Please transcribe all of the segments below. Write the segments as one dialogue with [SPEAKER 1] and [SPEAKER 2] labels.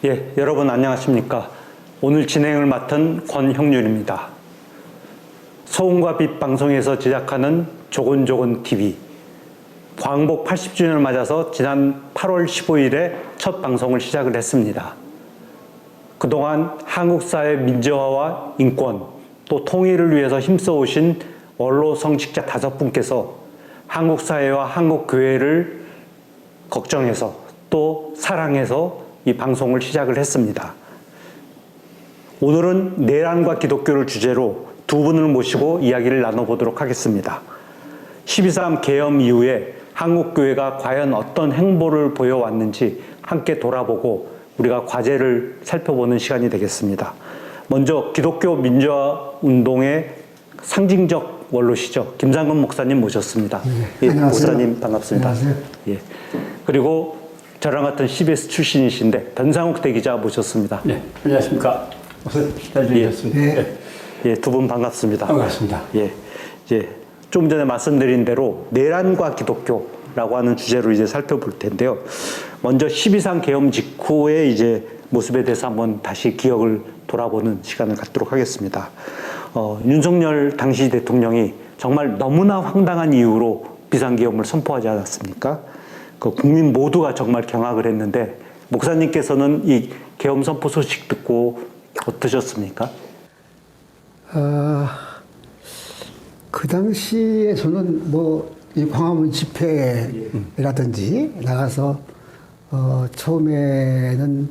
[SPEAKER 1] 예, 여러분 안녕하십니까. 오늘 진행을 맡은 권형률입니다. 소음과 빛 방송에서 제작하는 조곤조곤TV 광복 80주년을 맞아서 지난 8월 15일에 첫 방송을 시작을 했습니다. 그동안 한국 사회 민주화와 인권, 또 통일을 위해서 힘써오신 원로 성직자 5분께서 한국 사회와 한국 교회를 걱정해서 또 사랑해서 이 방송을 시작을 했습니다. 오늘은 내란과 기독교를 주제로 두 분을 모시고 이야기를 나눠보도록 하겠습니다. 12.3 계엄 이후에 한국교회가 과연 어떤 행보를 보여왔는지 함께 돌아보고 우리가 과제를 살펴보는 시간이 되겠습니다. 먼저 기독교 민주화 운동의 상징적 원로시죠. 김상근 목사님 모셨습니다.
[SPEAKER 2] 네,
[SPEAKER 1] 예, 목사님 반갑습니다.
[SPEAKER 2] 안녕하세요.
[SPEAKER 1] 예. 그리고 저랑 같은 CBS 출신이신데 변상욱 대기자 모셨습니다.
[SPEAKER 3] 네, 안녕하십니까. 잘 지내셨습니다.
[SPEAKER 2] 네.
[SPEAKER 1] 예, 두 분 반갑습니다.
[SPEAKER 3] 반갑습니다.
[SPEAKER 1] 예, 이제 좀 전에 말씀드린 대로 내란과 기독교라고 하는 주제로 이제 살펴볼 텐데요. 먼저 12.3 계엄 직후의 이제 모습에 대해서 한번 다시 기억을 돌아보는 시간을 갖도록 하겠습니다. 윤석열 당시 대통령이 정말 너무나 황당한 이유로 비상계엄을 선포하지 않았습니까? 그 국민 모두가 정말 경악을 했는데 목사님께서는 이 계엄 선포 소식 듣고 어떠셨습니까?
[SPEAKER 2] 그 당시에 저는 이 광화문 집회라든지 나가서 처음에는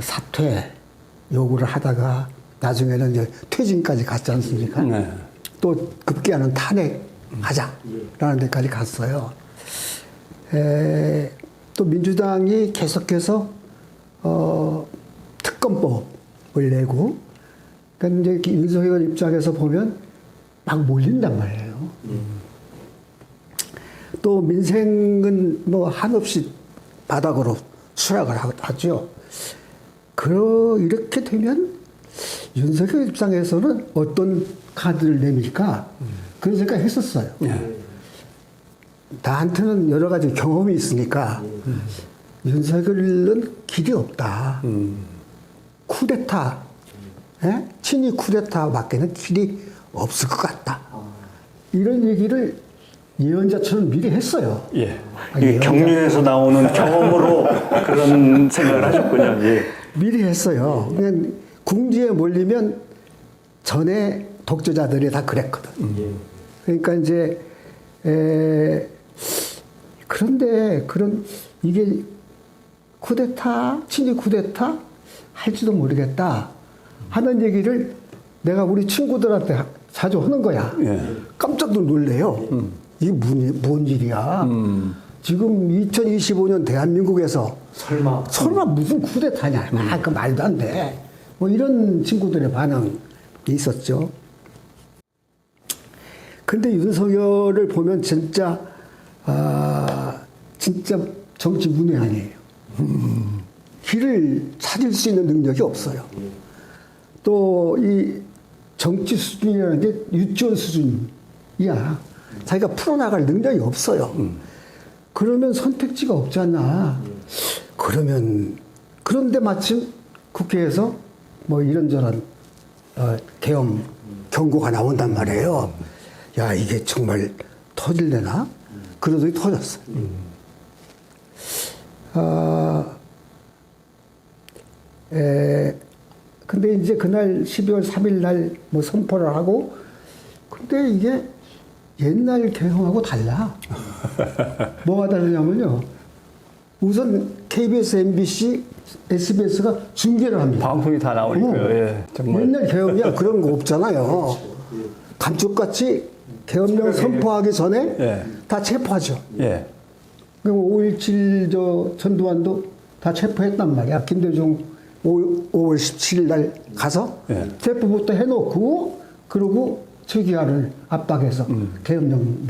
[SPEAKER 2] 사퇴 요구를 하다가 나중에는 이제 퇴진까지 갔지 않습니까?
[SPEAKER 3] 네.
[SPEAKER 2] 또 급기야는 탄핵하자라는 데까지 갔어요. 또 민주당이 계속해서 특검법을 내고, 그러니까 이제 윤석열 입장에서 보면 막 몰린단 말이에요. 또 민생은 한없이 바닥으로 추락을 하죠. 이렇게 되면 윤석열 입장에서는 어떤 카드를 내밀까? 그런 생각 했었어요. 나한테는 여러 가지 경험이 있으니까 윤석열은 길이 없다. 쿠데타, 친위 쿠데타 밖에는 길이 없을 것 같다. 이런 얘기를 예언자처럼 미리 했어요.
[SPEAKER 3] 예.
[SPEAKER 1] 이 경륜에서 나오는 경험으로 그런 생각을 하셨군요. 예.
[SPEAKER 2] 미리 했어요. 그냥 궁지에 몰리면 전에 독재자들이 다 그랬거든. 그러니까 이제 그런데 이게 쿠데타, 친위 쿠데타 할지도 모르겠다 하는 얘기를 내가 우리 친구들한테 자주 하는 거야.
[SPEAKER 3] 예.
[SPEAKER 2] 깜짝도 놀래요. 이게 뭔 일이야. 지금 2025년 대한민국에서 설마 무슨 쿠데타냐. 그 말도 안 돼. 이런 친구들의 반응이 있었죠. 근데 윤석열을 보면 진짜 정치 문외한이에요. 길을 찾을 수 있는 능력이 없어요. 또 이 정치 수준이라는 게 유치원 수준이야. 자기가 풀어나갈 능력이 없어요. 그러면 선택지가 없잖아. 그런데 마침 국회에서 이런저런 계엄 경고가 나온단 말이에요. 야, 이게 정말 터질래나? 그러더니 터졌어요. 근데 이제 그날 12월 3일 날 선포를 하고, 근데 이게 옛날 계엄하고 달라. 뭐가 다르냐면요. 우선 KBS, MBC, SBS가 중계를 합니다.
[SPEAKER 3] 방송이 다 나오니까요. 예. 정말.
[SPEAKER 2] 옛날 계엄이야 그런 거 없잖아요. 감쪽같이 계엄령 선포하기 전에
[SPEAKER 3] 예.
[SPEAKER 2] 다 체포하죠.
[SPEAKER 3] 예.
[SPEAKER 2] 그럼 5.17 전두환도 다 체포했단 말이야. 김대중 5월 17일 날 가서 체포부터 해놓고 그러고 최기하를 압박해서 계엄령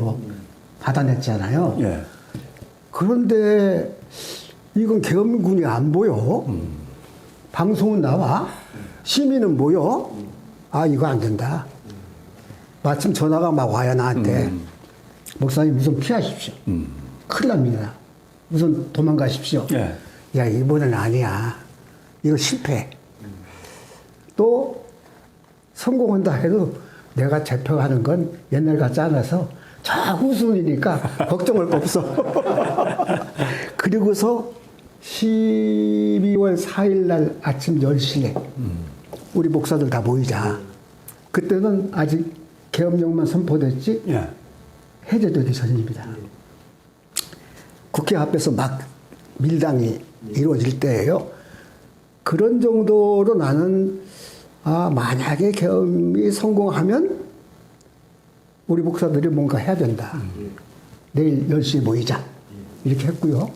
[SPEAKER 2] 받아냈잖아요.
[SPEAKER 3] 예.
[SPEAKER 2] 그런데 이건 계엄군이 안 보여. 방송은 나와. 시민은 모여. 이거 안 된다. 마침 전화가 막 와요, 나한테. 목사님 우선 피하십시오. 큰일 납니다. 우선 도망가십시오.
[SPEAKER 3] 예.
[SPEAKER 2] 야, 이번엔 아니야. 이거 실패. 또 성공한다 해도 내가 제표하는 건 옛날 같지 않아서 저 후순이니까 걱정할 거 없어. 그리고서 12월 4일 날 아침 10시에 우리 목사들 다 모이자. 그때는 아직 계엄령만 선포됐지
[SPEAKER 3] 예.
[SPEAKER 2] 해제되기 전입니다. 국회 앞에서 막 밀당이 이루어질 때예요. 그런 정도로 나는 만약에 계엄이 성공하면 우리 목사들이 뭔가 해야 된다. 내일 10시에 모이자. 이렇게 했고요.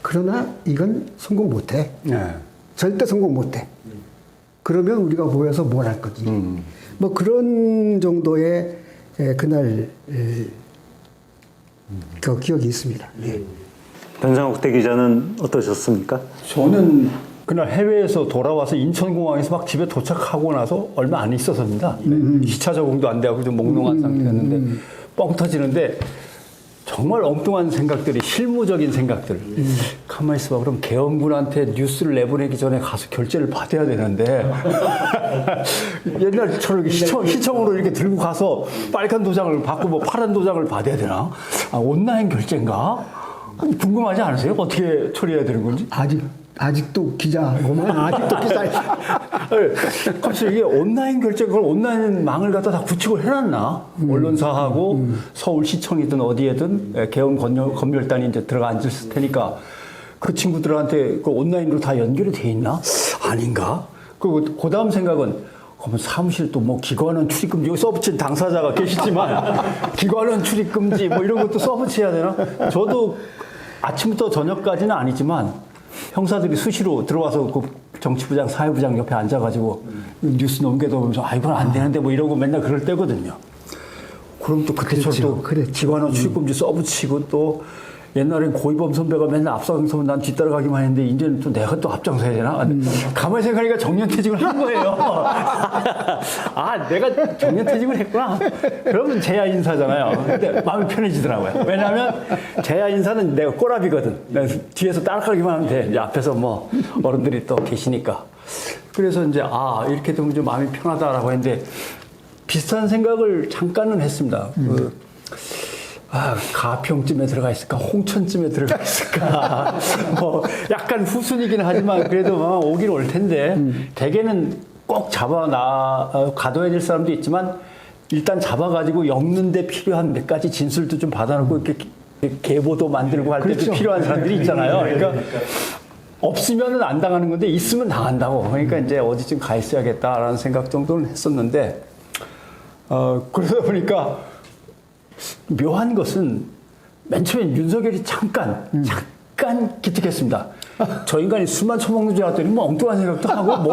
[SPEAKER 2] 그러나 이건 성공 못해.
[SPEAKER 3] 예.
[SPEAKER 2] 절대 성공 못해. 그러면 우리가 모여서 뭘 할 거지. 뭐 그런 정도의 그날 그 기억이 있습니다. 예.
[SPEAKER 1] 변상욱 대 기자는 어떠셨습니까?
[SPEAKER 3] 저는 그날 해외에서 돌아와서 인천공항에서 막 집에 도착하고 나서 얼마 안 있었습니다. 시차 적응도 안 되고 좀 몽롱한 상태였는데 뻥 터지는데 정말 엉뚱한 생각들이 실무적인 생각들. 가만히 있어봐. 그럼 계엄군한테 뉴스를 내보내기 전에 가서 결제를 받아야 되는데 옛날처럼 시청으로 이렇게 들고 가서 빨간 도장을 받고 뭐 파란 도장을 받아야 되나? 온라인 결제인가? 궁금하지 않으세요? 어떻게 처리해야 되는 건지?
[SPEAKER 2] 아직도 기자고만 아직도 기자.
[SPEAKER 3] 갑자기 이게 온라인 결제 그걸 온라인 망을 갖다 다 구축을 해놨나? 언론사하고 서울시청이든 어디에든 계엄 검열단이 이제 들어가 앉을 테니까 그 친구들한테 그 온라인으로 다 연결이 돼 있나? 아닌가? 그리고 그 다음 생각은 그러면 사무실 또 뭐 기관원 출입금지 여기 써붙인 당사자가 계시지만 기관원 출입금지 뭐 이런 것도 써붙여야 되나? 저도 아침부터 저녁까지는 아니지만 형사들이 수시로 들어와서 그 정치부장, 사회부장 옆에 앉아가지고 뉴스 넘겨보면서 이건 안 되는데 뭐 이러고 맨날 그럴 때거든요. 그럼 또 그때처럼 또 기관원 출입금지 써붙이고 또 옛날엔 고이범 선배가 맨날 앞서가면 난 뒤따라가기만 했는데 이제는 또 내가 또 앞장서야 되나? 가만히 생각하니까 정년퇴직을 한 거예요. 내가 정년퇴직을 했구나. 그러면 재야 인사잖아요. 근데 마음이 편해지더라고요. 왜냐하면 재야 인사는 내가 꼬라비거든. 내가 뒤에서 따라가기만 하면 돼. 이제 앞에서 뭐 어른들이 또 계시니까. 그래서 이제 이렇게 되면 좀 마음이 편하다라고 했는데 비슷한 생각을 잠깐은 했습니다. 가평쯤에 들어가 있을까, 홍천쯤에 들어가 있을까. 뭐 약간 후순이긴 하지만 그래도 오긴 올 텐데 대개는 꼭 가둬야 될 사람도 있지만 일단 잡아가지고 엮는데 필요한 몇 가지 진술도 좀 받아놓고 이렇게 계보도 만들고 할 때도 필요한 사람들이 있잖아요. 그러니까 없으면은 안 당하는 건데 있으면 당한다고. 그러니까 이제 어디쯤 가 있어야겠다라는 생각 정도는 했었는데 그러다 보니까. 묘한 것은 맨 처음에 윤석열이 잠깐 기특했습니다. 저 인간이 술만 처먹는 줄 알았더니 뭐 엉뚱한 생각도 하고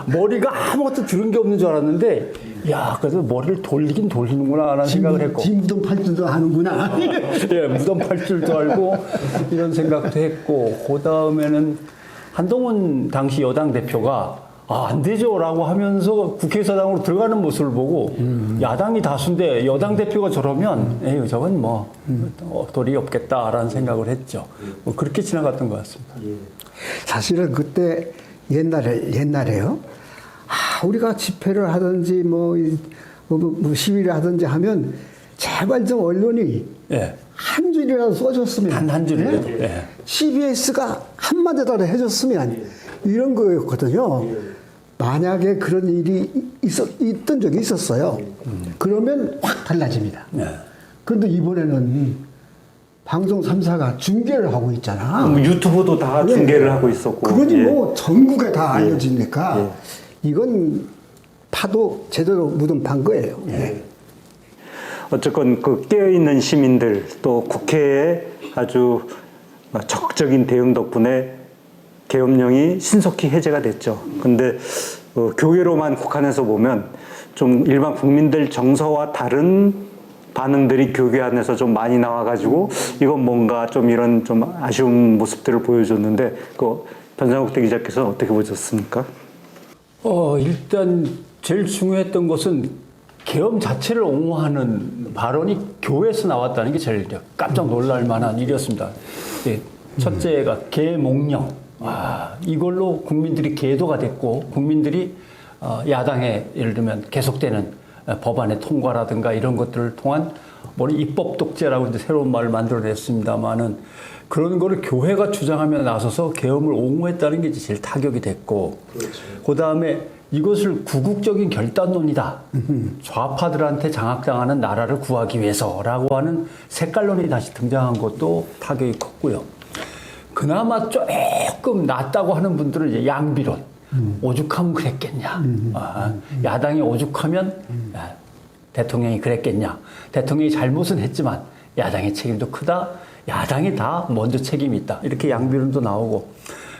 [SPEAKER 3] 머리가 아무것도 들은 게 없는 줄 알았는데 그래도 머리를 돌리긴 돌리는구나 라는 생각을 했고
[SPEAKER 2] 무덤 팔줄도 하는구나.
[SPEAKER 3] 예, 무덤 팔줄도 알고 이런 생각도 했고 그 다음에는 한동훈 당시 여당 대표가 안 되죠라고 하면서 국회의사당으로 들어가는 모습을 보고 야당이 다수인데 여당 대표가 저러면 저건 뭐 도리 없겠다라는 생각을 했죠. 뭐 그렇게 지나갔던 것 같습니다.
[SPEAKER 2] 사실은 그때 옛날에요. 우리가 집회를 하든지 뭐 시위를 하든지 하면 제발 좀 언론이 한 줄이라도 써줬으면
[SPEAKER 3] 한 줄이라도
[SPEAKER 2] CBS가 한마디라도 해줬으면 이런 거였거든요. 만약에 그런 일이 있던 적이 있었어요. 그러면 확 달라집니다. 그런데 이번에는 방송 3사가 중계를 하고 있잖아.
[SPEAKER 1] 유튜브도 다 중계를 하고 있었고.
[SPEAKER 2] 그러니 뭐 전국에 다 알려지니까 이건 파도 제대로 묻은 판 거예요.
[SPEAKER 1] 어쨌건 그 깨어있는 시민들 또 국회의 아주 적극적인 대응 덕분에 계엄령이 신속히 해제가 됐죠. 근데 교회로만 국한해서 보면 좀 일반 국민들 정서와 다른 반응들이 교회 안에서 좀 많이 나와가지고 이건 뭔가 좀 이런 좀 아쉬운 모습들을 보여줬는데 그 변상욱 대기자께서는 어떻게 보셨습니까?
[SPEAKER 3] 일단 제일 중요했던 것은 계엄 자체를 옹호하는 발언이 교회에서 나왔다는 게 제일 깜짝 놀랄 만한 일이었습니다. 첫째가 계몽령. 이걸로 국민들이 계도가 됐고 국민들이 야당의 예를 들면 계속되는 법안의 통과라든가 이런 것들을 통한 뭐 입법 독재라고 이제 새로운 말을 만들어냈습니다만은 그런 거를 교회가 주장하며 나서서 계엄을 옹호했다는 게 이제 제일 타격이 됐고 그 다음에 이것을 구국적인 결단론이다. 좌파들한테 장악당하는 나라를 구하기 위해서라고 하는 색깔론이 다시 등장한 것도 타격이 컸고요. 그나마 조금 낫다고 하는 분들은 이제 양비론. 오죽하면 그랬겠냐. 야당이 오죽하면 대통령이 그랬겠냐. 대통령이 잘못은 했지만 야당의 책임도 크다. 야당이 다 먼저 책임이 있다. 이렇게 양비론도 나오고.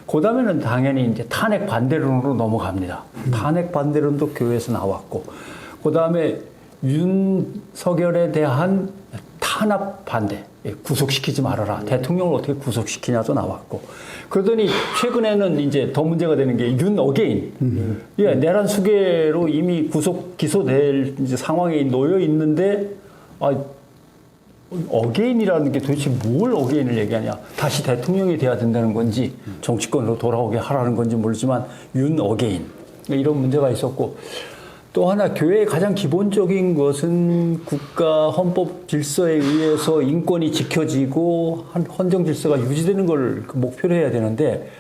[SPEAKER 3] 그 다음에는 당연히 이제 탄핵 반대론으로 넘어갑니다. 탄핵 반대론도 교회에서 나왔고. 그 다음에 윤석열에 대한 탄압 반대. 구속시키지 말아라. 대통령을 어떻게 구속시키냐도 나왔고. 그러더니 최근에는 이제 더 문제가 되는 게 윤 어게인. 예, 내란 수괴로 이미 구속 기소될 이제 상황에 놓여 있는데, 어게인이라는 게 도대체 뭘 어게인을 얘기하냐. 다시 대통령이 돼야 된다는 건지, 정치권으로 돌아오게 하라는 건지 모르지만, 윤 어게인. 이런 문제가 있었고, 또 하나 교회의 가장 기본적인 것은 국가 헌법 질서에 의해서 인권이 지켜지고 헌정 질서가 유지되는 걸 목표로 해야 되는데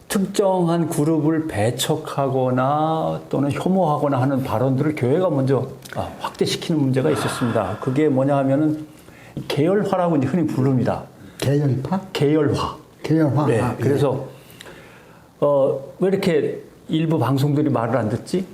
[SPEAKER 3] 특정한 그룹을 배척하거나 또는 혐오하거나 하는 발언들을 교회가 먼저 확대시키는 문제가 있었습니다. 그게 뭐냐 하면은 계열화라고 이제 흔히 부릅니다.
[SPEAKER 2] 계열파?
[SPEAKER 3] 계열화.
[SPEAKER 2] 계열화.
[SPEAKER 3] 네. 그래서 왜 이렇게 일부 방송들이 말을 안 듣지?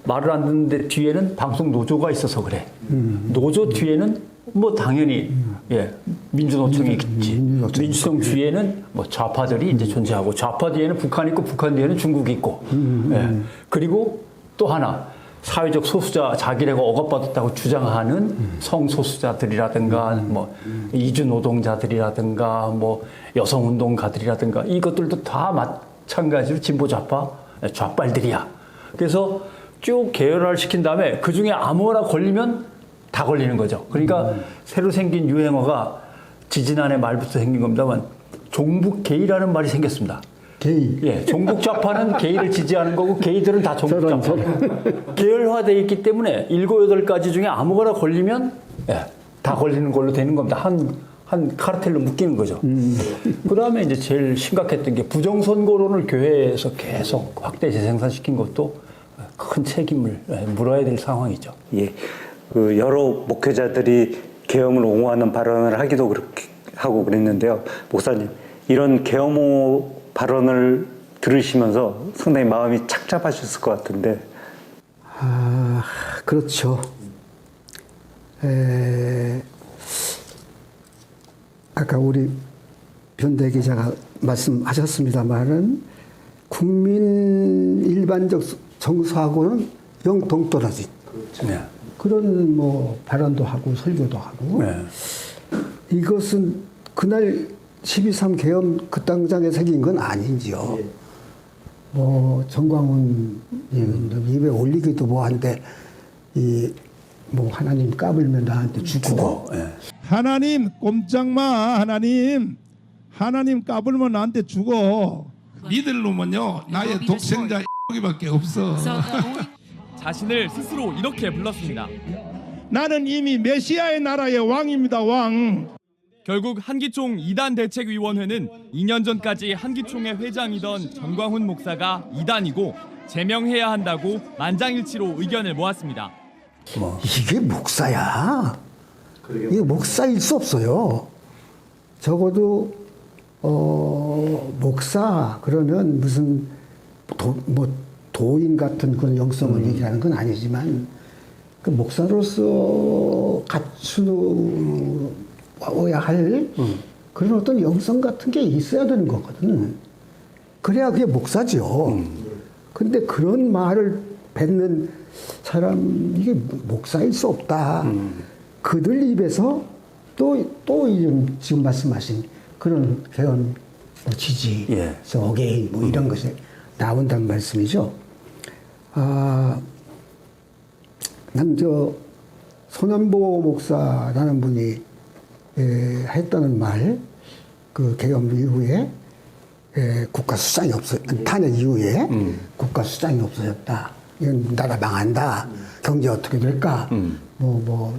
[SPEAKER 3] 말을 안 듣는데 뒤에는 방송 노조가 있어서 그래. 노조 뒤에는 뭐 당연히 예, 민주노총이 있지. 민주노총 뒤에는 뭐 좌파들이 이제 존재하고 좌파 뒤에는 북한이 있고 북한 뒤에는 중국이 있고. 예. 그리고 또 하나 사회적 소수자 자기네가 억압받았다고 주장하는 성소수자들이라든가 뭐 이주 노동자들이라든가 뭐 여성운동가들이라든가 이것들도 다 마찬가지로 진보 좌파 좌빨들이야. 그래서 쭉 계열화를 시킨 다음에 그 중에 아무거나 걸리면 다 걸리는 거죠. 그러니까 새로 생긴 유행어가 지지난해 말부터 생긴 겁니다만 종북 게이라는 말이 생겼습니다.
[SPEAKER 2] 게이.
[SPEAKER 3] 예, 종북 좌파는 게이를 지지하는 거고 게이들은 다 종북 좌파. 계열화되어 있기 때문에 7, 8가지 중에 아무거나 걸리면 예, 다 걸리는 걸로 되는 겁니다. 한 카르텔로 묶이는 거죠. 그 다음에 이제 제일 심각했던 게 부정선거론을 교회에서 계속 확대 재생산시킨 것도 큰 책임을 물어야 될 상황이죠.
[SPEAKER 1] 예. 그 여러 목회자들이 계엄을 옹호하는 발언을 하기도 그렇게 하고 그랬는데요. 목사님, 이런 계엄 발언을 들으시면서 상당히 마음이 착잡하셨을 것 같은데.
[SPEAKER 2] 그렇죠. 아까 우리 변대 기자가 말씀하셨습니다만은 국민 일반적 정서하고는 영 동떨어진
[SPEAKER 3] 네.
[SPEAKER 2] 그런 뭐 발언도 하고 설교도 하고
[SPEAKER 3] 네.
[SPEAKER 2] 이것은 그날 12.3 계엄 그 당장에 새긴 건 아닌지요. 뭐 정광훈 입에 올리기도 뭐 한데 이 뭐 하나님 까불면 나한테 죽고
[SPEAKER 3] 예.
[SPEAKER 4] 하나님 꼼짝마 하나님 까불면 나한테 죽어 믿을 놈은요 나의 독생자 X밖에 없어.
[SPEAKER 5] 자신을 스스로 이렇게 불렀습니다.
[SPEAKER 4] 나는 이미 메시아의 나라의 왕입니다. 왕.
[SPEAKER 5] 결국 한기총 2단 대책위원회는 2년 전까지 한기총의 회장이던 전광훈 목사가 2단이고 제명해야 한다고 만장일치로 의견을 모았습니다.
[SPEAKER 2] 이게 목사야. 이게 목사일 수 없어요. 적어도 목사 그러면 무슨 도인 같은 그런 영성을 얘기하는 건 아니지만 그 목사로서 갖추어야 할 그런 어떤 영성 같은 게 있어야 되는 거거든. 그래야 그게 목사죠. 근데 그런 말을 뱉는 사람 이게 목사일 수 없다. 그들 입에서 또 지금 말씀하신 그런 개헌 지지,
[SPEAKER 3] 예.
[SPEAKER 2] 어게인 뭐 이런 것이 나온다는 말씀이죠. 난 손현보 목사라는 분이 했다는 말, 그 개헌 이후에 국가 수장이 탄핵 이후에 국가 수장이 없어졌다. 이건 나라 망한다. 경제 어떻게 될까? 뭐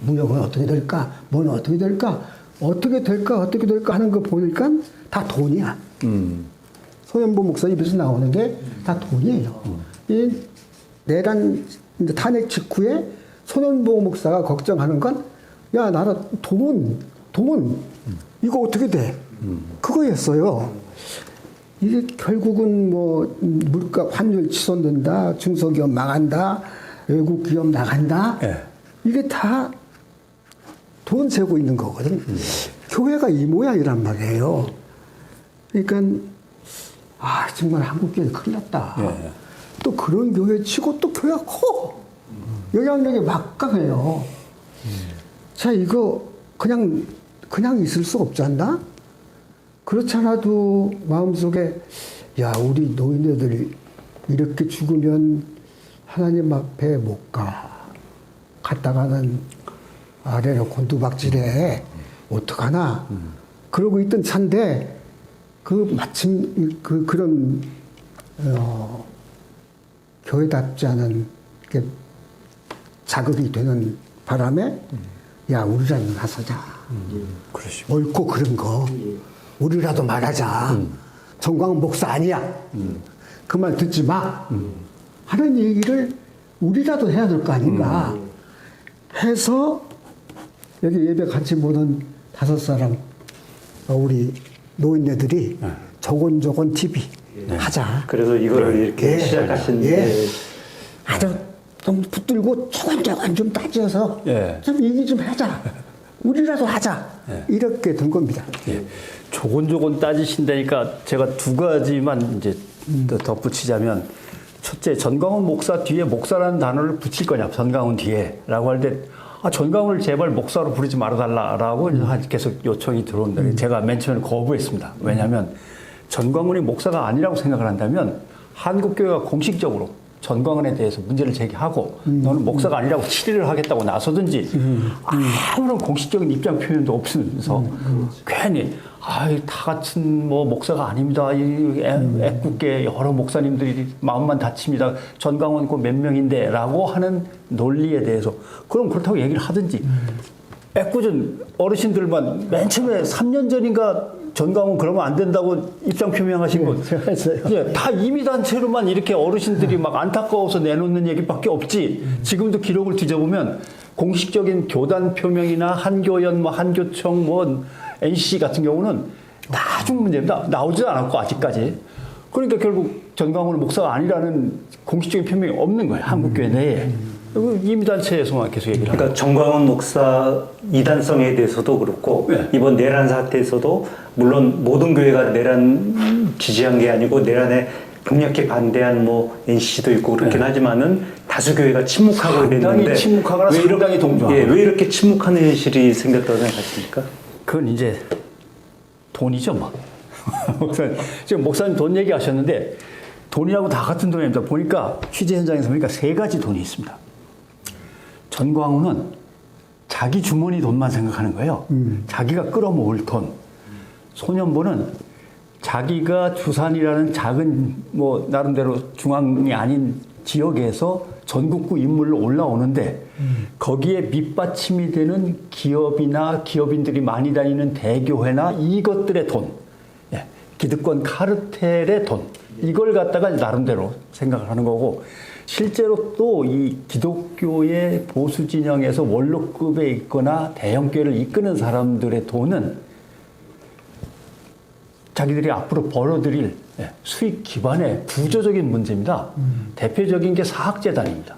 [SPEAKER 2] 무역은 어떻게 될까? 뭐는 어떻게 될까? 어떻게 될까 하는 거 보니까 다 돈이야. 소연보 목사 입에서 나오는 게 다 돈이에요. 이 내란 탄핵 직후에 손원보 목사가 걱정하는 건 야, 나라 돈 이거 어떻게 돼? 그거였어요. 이게 결국은 뭐 물가 환율 치솟는다, 중소기업 망한다, 외국 기업 나간다.
[SPEAKER 3] 예.
[SPEAKER 2] 이게 다 돈 세고 있는 거거든. 교회가 이 모양이란 말이에요. 그러니까 정말 한국교회 큰일 났다.
[SPEAKER 3] 예.
[SPEAKER 2] 또 그런 교회 치고 또 교회가 커. 영향력이 막강해요. 자, 이거 그냥 있을 수 없지 않나? 그렇지 않아도 마음속에 야, 우리 노인네들이 이렇게 죽으면 하나님 앞에 못 가. 갔다가는 아래로 곤두박질해. 어떡하나? 그러고 있던 차인데 마침 그런 교회답지 않은 이렇게 자극이 되는 바람에 야, 우리라도 나서자. 옳고 그른 거 우리라도 말하자. 정광훈 목사 아니야. 그 말 듣지 마. 하는 얘기를 우리라도 해야 될 거 아닌가. 해서 여기 예배 같이 보는 5사람 우리 노인네들이 조곤조곤 TV 하자.
[SPEAKER 1] 그래서 이거를 이렇게 시작하신
[SPEAKER 2] 아주 좀 붙들고 조곤조곤 좀 따져서 좀 얘기 좀 하자. 우리라도 하자. 이렇게 된 겁니다.
[SPEAKER 3] 예. 조곤조곤 따지신다니까 제가 2가지만 이제 더 덧붙이자면, 첫째, 전광훈 목사 뒤에 목사라는 단어를 붙일 거냐, 전광훈 뒤에라고 할 때 전광훈을 제발 목사로 부르지 말아달라라고 계속 요청이 들어온다. 제가 맨 처음에 거부했습니다. 왜냐하면 전광훈이 목사가 아니라고 생각을 한다면 한국교회가 공식적으로 전광훈에 대해서 문제를 제기하고 너는 목사가 아니라고 치리를 하겠다고 나서든지 아무런 공식적인 입장 표현도 없으면서 괜히 다 같은 뭐 목사가 아닙니다. 이 애꿎게 여러 목사님들이 마음만 다칩니다. 전광훈 그 몇 명인데 라고 하는 논리에 대해서 그럼 그렇다고 얘기를 하든지 애꿎은 어르신들만 맨 처음에 3년 전인가 전광훈 그러면 안 된다고 입장 표명하신 거.
[SPEAKER 2] 제가 했어요.
[SPEAKER 3] 다 임의단체로만 이렇게 어르신들이 막 안타까워서 내놓는 얘기밖에 없지. 지금도 기록을 뒤져보면 공식적인 교단 표명이나 한교연, 뭐 한교청, 뭐 NCC 같은 경우는 나중 문제입니다. 나오지도 않았고 아직까지. 그러니까 결국 전광훈 목사가 아니라는 공식적인 표명이 없는 거예요. 한국교회 내에. 임의단체에서만 계속 얘기를 하고.
[SPEAKER 1] 그러니까 정광훈 목사 이단성에 대해서도 그렇고 이번 내란 사태에서도 물론 모든 교회가 내란 지지한 게 아니고 내란에 강력히 반대한 뭐 NCC도 있고 그렇긴 하지만은 다수 교회가 침묵하고
[SPEAKER 3] 상당히
[SPEAKER 1] 그랬는데
[SPEAKER 3] 침묵하거나 상당히 동조하고.
[SPEAKER 1] 왜 이렇게 침묵하는 현실이 생겼다고 생각하십니까?
[SPEAKER 3] 그건 이제 돈이죠, 뭐. 지금 목사님 돈 얘기하셨는데 돈이라고 다 같은 돈입니다. 보니까 취재 현장에서 보니까 3가지 돈이 있습니다. 전광훈은 자기 주머니 돈만 생각하는 거예요. 자기가 끌어모을 돈. 소년보는 자기가 주산이라는 작은 뭐 나름대로 중앙이 아닌 지역에서 전국구 인물로 올라오는데 거기에 밑받침이 되는 기업이나 기업인들이 많이 다니는 대교회나 이것들의 돈, 기득권 카르텔의 돈, 이걸 갖다가 나름대로 생각을 하는 거고, 실제로 또 이 기독교의 보수 진영에서 원로급에 있거나 대형교회를 이끄는 사람들의 돈은 자기들이 앞으로 벌어들일 수익 기반의 구조적인 문제입니다. 대표적인 게 사학재단입니다.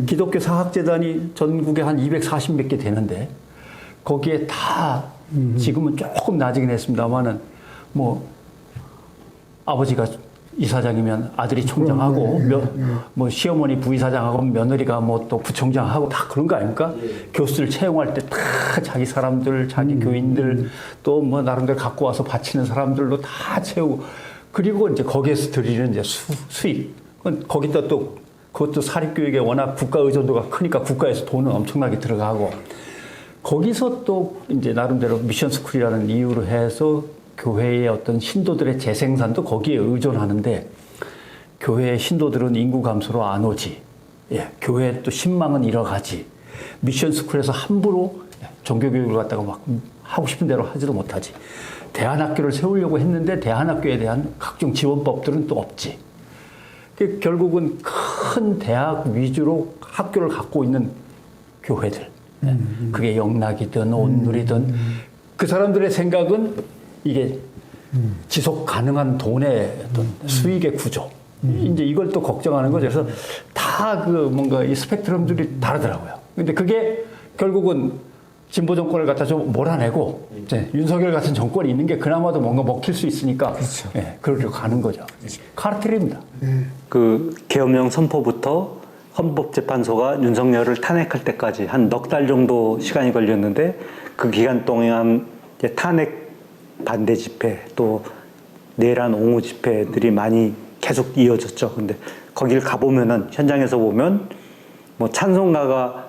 [SPEAKER 3] 기독교 사학재단이 전국에 한 240몇 개 되는데 거기에 다 지금은 조금 낮이긴 했습니다만은 뭐 아버지가 이사장이면 아들이 총장하고 뭐 시어머니 부이사장하고 며느리가 뭐 또 부총장하고 다 그런 거 아닙니까? 교수를 채용할 때 다 자기 사람들, 자기 교인들 또 뭐 나름대로 갖고 와서 바치는 사람들로 다 채우고, 그리고 이제 거기에서 드리는 이제 수익. 거기다 또 그것도 사립교육에 워낙 국가 의존도가 크니까 국가에서 돈은 엄청나게 들어가고, 거기서 또 이제 나름대로 미션 스쿨이라는 이유로 해서 교회의 어떤 신도들의 재생산도 거기에 의존하는데 교회의 신도들은 인구 감소로 안 오지. 예, 교회의 또 신망은 잃어가지. 미션 스쿨에서 함부로 종교교육을 갖다가 막 하고 싶은 대로 하지도 못하지. 대안학교를 세우려고 했는데 대안학교에 대한 각종 지원법들은 또 없지. 결국은 큰 대학 위주로 학교를 갖고 있는 교회들. 그게 영락이든 온누리든 그 사람들의 생각은 이게 지속 가능한 돈의 어떤 수익의 구조. 이제 이걸 또 걱정하는 거죠. 그래서 다 그 뭔가 이 스펙트럼들이 다르더라고요. 근데 그게 결국은 진보 정권을 갖다 좀 몰아내고 이제 윤석열 같은 정권이 있는 게 그나마도 뭔가 먹힐 수 있으니까
[SPEAKER 2] 그렇죠.
[SPEAKER 3] 예, 그러려고 가는 거죠. 카르텔입니다.
[SPEAKER 1] 그 계엄령 선포부터 헌법재판소가 윤석열을 탄핵할 때까지 한 넉 달 정도 시간이 걸렸는데 그 기간 동안 이제 탄핵 반대 집회 또 내란 옹호 집회들이 많이 계속 이어졌죠. 근데 거길 가보면은 현장에서 보면 뭐 찬송가가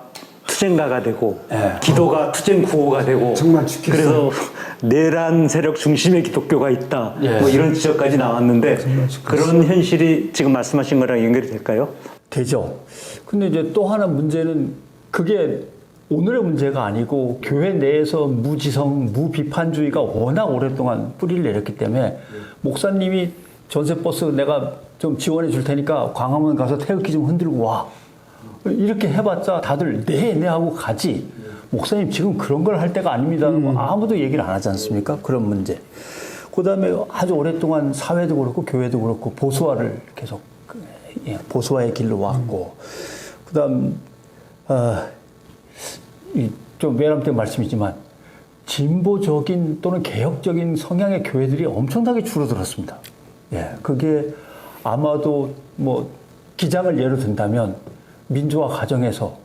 [SPEAKER 1] 투쟁가가 되고 기도가 투쟁 구호가 되고
[SPEAKER 2] 정말 죽겠어요.
[SPEAKER 1] 그래서 내란 세력 중심의 기독교가 있다. 뭐 이런 지적까지 나왔는데 그런 현실이 지금 말씀하신 거랑 연결이 될까요?
[SPEAKER 3] 되죠. 근데 이제 또 하나 문제는 그게 오늘의 문제가 아니고 교회 내에서 무지성, 무비판주의가 워낙 오랫동안 뿌리를 내렸기 때문에 목사님이 전세버스 내가 좀 지원해 줄 테니까 광화문 가서 태극기 좀 흔들고 와. 이렇게 해봤자 다들 네 하고 가지. 목사님 지금 그런 걸 할 때가 아닙니다. 아무도 얘기를 안 하지 않습니까? 그런 문제. 그 다음에 아주 오랫동안 사회도 그렇고 교회도 그렇고 보수화를 계속 보수화의 길로 왔고 그 다음 좀 외람된 말씀이지만 진보적인 또는 개혁적인 성향의 교회들이 엄청나게 줄어들었습니다. 예, 그게 아마도 뭐 기장을 예로 든다면 민주화 과정에서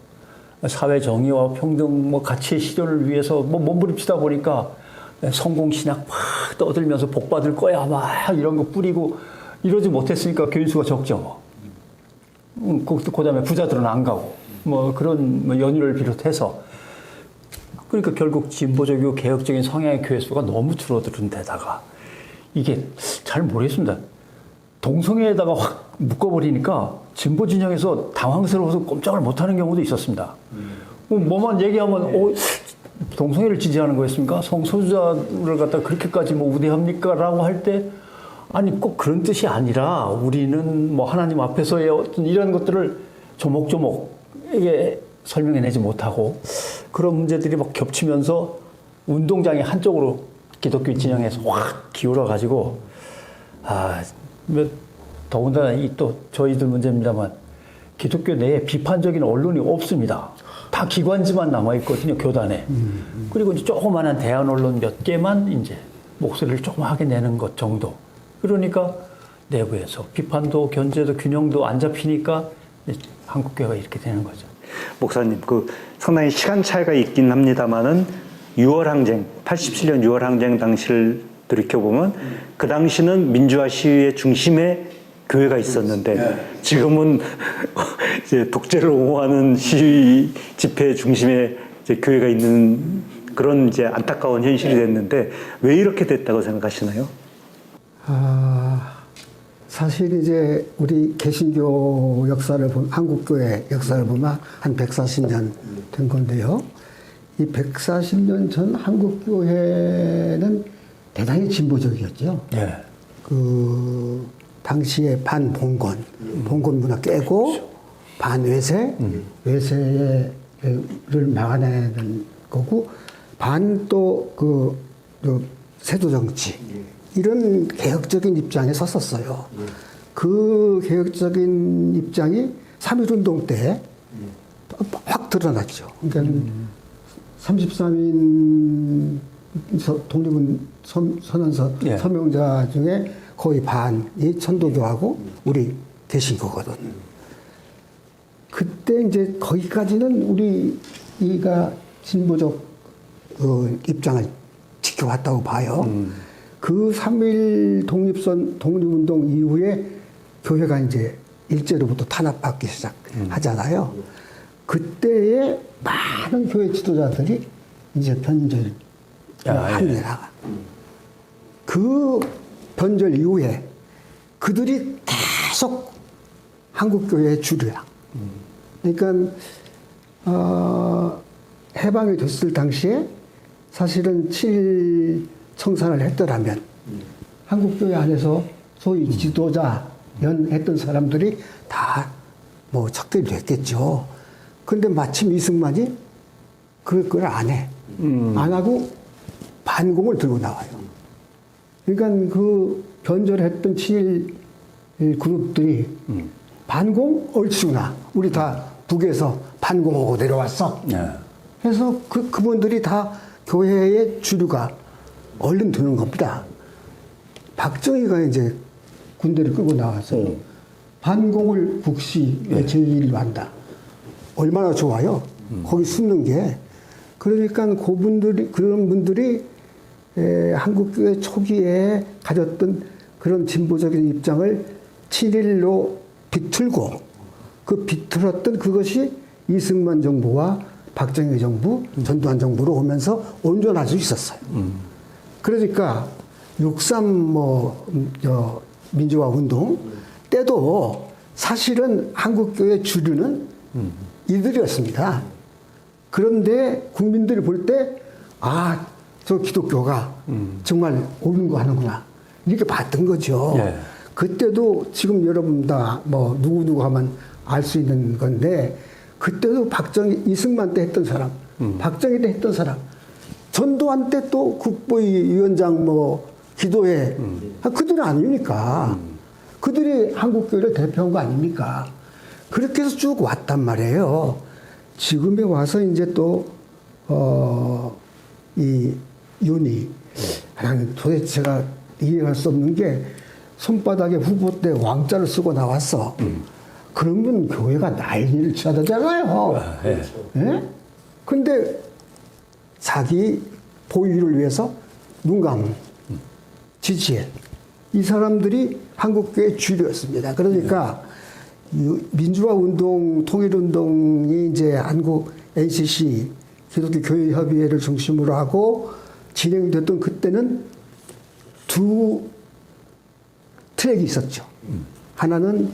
[SPEAKER 3] 사회 정의와 평등 뭐 가치의 실현을 위해서 뭐 몸부림치다 보니까 성공신학 막 떠들면서 복 받을 거야 막 이런 거 뿌리고 이러지 못했으니까 교인 수가 적죠. 그다음에 부자들은 안 가고 뭐 그런 뭐 연유를 비롯해서 그러니까 결국 진보적이고 개혁적인 성향의 교회 수가 너무 줄어드는 데다가 이게 잘 모르겠습니다. 동성애에다가 확 묶어버리니까 진보 진영에서 당황스러워서 꼼짝을 못하는 경우도 있었습니다. 뭐만 얘기하면 동성애를 지지하는 거였습니까? 성소수자를 갖다 그렇게까지 뭐 우대합니까? 라고 할 때 아니 꼭 그런 뜻이 아니라 우리는 뭐 하나님 앞에서의 어떤 이런 것들을 조목조목 이게 설명해내지 못하고 그런 문제들이 막 겹치면서 운동장이 한쪽으로 기독교 진영에서 확 기울어가지고 더군다나 이 또 저희들 문제입니다만 기독교 내에 비판적인 언론이 없습니다. 다 기관지만 남아있거든요, 교단에. 그리고 이제 조그만한 대안 언론 몇 개만 이제 목소리를 조금 하게 내는 것 정도. 그러니까 내부에서 비판도 견제도 균형도 안 잡히니까 한국교회가 이렇게 되는 거죠.
[SPEAKER 1] 목사님, 그 상당히 시간 차이가 있긴 합니다만은 6월 항쟁, 87년 6월 항쟁 당시를 돌이켜보면 그 당시는 민주화 시위의 중심에 교회가 있었는데 지금은 이제 독재를 옹호하는 시위 집회 중심에 이제 교회가 있는 그런 이제 안타까운 현실이 됐는데 왜 이렇게 됐다고 생각하시나요?
[SPEAKER 2] 사실 이제 우리 개신교 역사를 보면 한국교회 역사를 보면 한 140년 된 건데요. 이 140년 전 한국교회는 대단히 진보적이었죠.
[SPEAKER 3] 예.
[SPEAKER 2] 그 당시에 반봉건, 봉건 문화 깨고 반외세, 외세를 막아내는 거고 반 또 그 세도 정치 이런 개혁적인 입장에 섰었어요. 그 개혁적인 입장이 3.1운동 때 확 드러났죠. 그러니까 33인 독립선언서 서명자 중에 거의 반이 천도교하고 우리 개신교거든. 그때 이제 거기까지는 우리가 진보적 입장을 지켜왔다고 봐요. 그 3.1 독립운동 이후에 교회가 이제 일제로부터 탄압받기 시작하잖아요. 그때에 많은 교회 지도자들이 이제 편인절 합니다. 그 변절 이후에 그들이 계속 한국교회의 주류야. 그러니까 해방이 됐을 당시에 사실은 친일 청산을 했더라면 한국교회 안에서 소위 지도자 연했던 사람들이 다 뭐 척결이 됐겠죠. 근데 마침 이승만이 그걸 안 해. 안 하고 반공을 들고 나와요. 그러니까 그 변절했던 친일 그룹들이 반공 옳지구나. 우리 다 북에서 반공하고 내려왔어.
[SPEAKER 3] 네.
[SPEAKER 2] 그래서 그분들이 다 교회의 주류가 얼른 되는 겁니다. 박정희가 이제 군대를 끌고 나와서 반공을 국시의 제의를 한다. 얼마나 좋아요. 거기 숨는 게. 그러니까 그런 분들이 한국교회 초기에 가졌던 그런 진보적인 입장을 친일로 비틀고 그 비틀었던 그것이 이승만 정부와 박정희 정부, 전두환 정부로 오면서 온전할 수 있었어요. 그러니까 6.3 민주화 운동 때도 사실은 한국교회 주류는 이들이었습니다. 그런데 국민들이 볼 때, 아, 저 기독교가 정말 옳은 거 하는구나. 이렇게 봤던 거죠.
[SPEAKER 3] 예.
[SPEAKER 2] 그때도 지금 여러분 다 뭐 누구 하면 알 수 있는 건데, 그때도 이승만 때 했던 사람, 박정희 때 했던 사람, 전두환 때 또 국보위원장 기도회, 그들은 아니니까. 그들이 한국교회를 대표한 거 아닙니까? 그렇게 해서 쭉 왔단 말이에요. 지금에 와서 이제 또, 이 윤이, 도대체 제가 이해할 수 없는 게 손바닥에 후보 때 왕자를 쓰고 나왔어. 그러면 교회가 난리를 쳐야 되잖아요. 예? 근데 자기 보위를 위해서 눈 감은 지지해. 이 사람들이 한국교회 주류였습니다. 그러니까 민주화 운동, 통일 운동이 이제 한국 NCC 기독교 교회 협의회를 중심으로 하고 진행됐던 그때는 두 트랙이 있었죠. 하나는